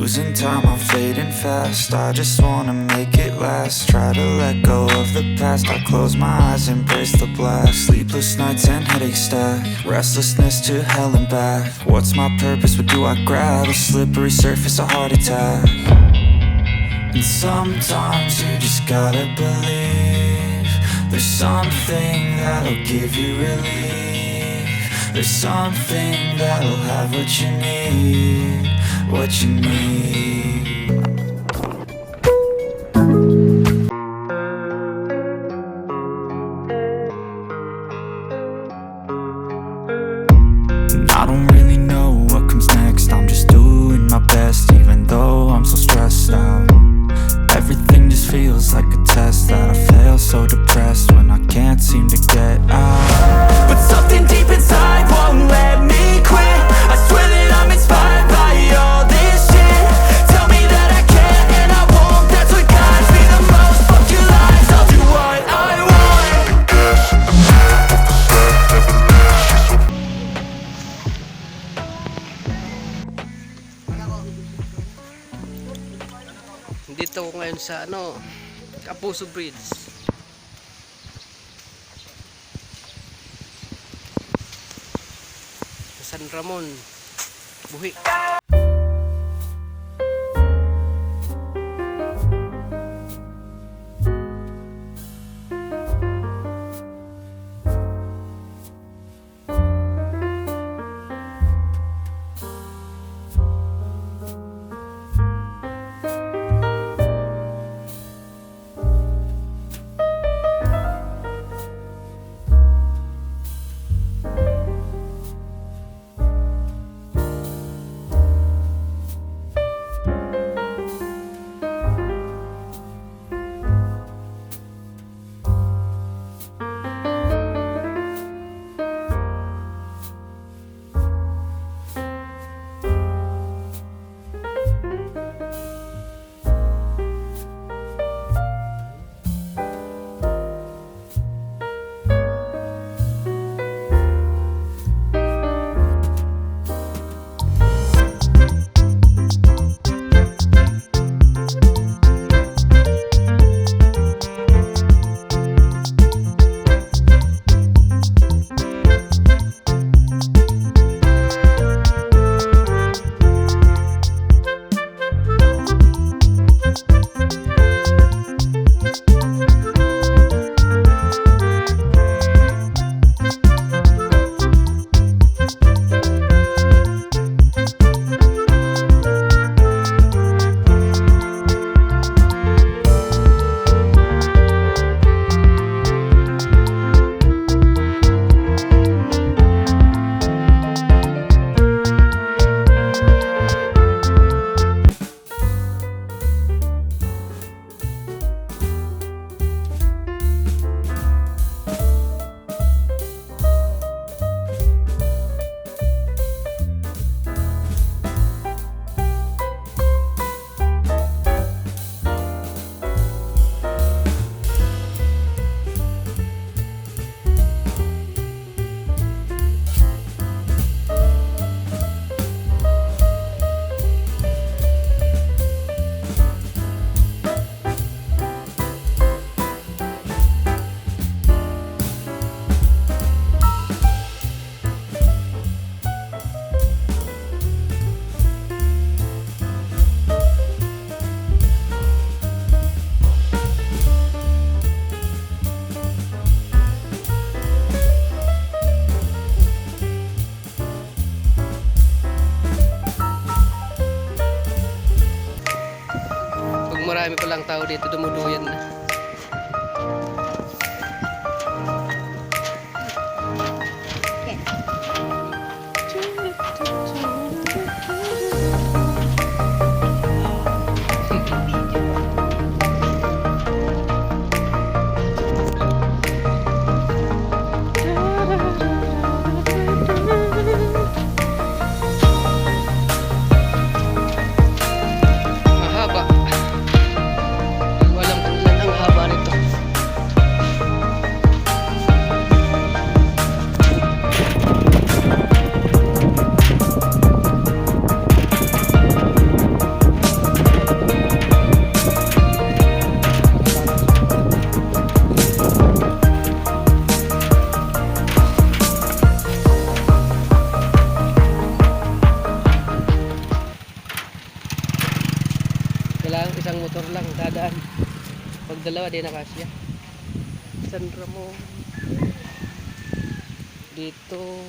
Losing time, I'm fading fast. I just wanna make it last. Try to let go of the past. I close my eyes, embrace the blast. Sleepless nights and headaches stack. Restlessness to hell and back. What's my purpose? What do I grab? A slippery surface, a heart attack. And sometimes you just gotta believe there's something that'll give you relief. There's something that'll have what you need, what you need. And I don't really know what comes next. I'm just doing my best, even though I'm so stressed out. Everything just feels like a test that I fail, so depressed when I can't seem to get out. But something deep inside won't let me quit. I swear that I'm inspired by all this shit. Tell me that I can and I won't. That's what guides me the most. Fuck your lies, I'll do what I want. Dito ko ngayon sa Kapuso Bridge. San Ramon, Buhi. Marami palang tao dito, dumuduyan na. Mahaba. Walang kung ilan ang lang, isang motor lang dadaan. Pag dalawa di na kasya. San Ramon. Dito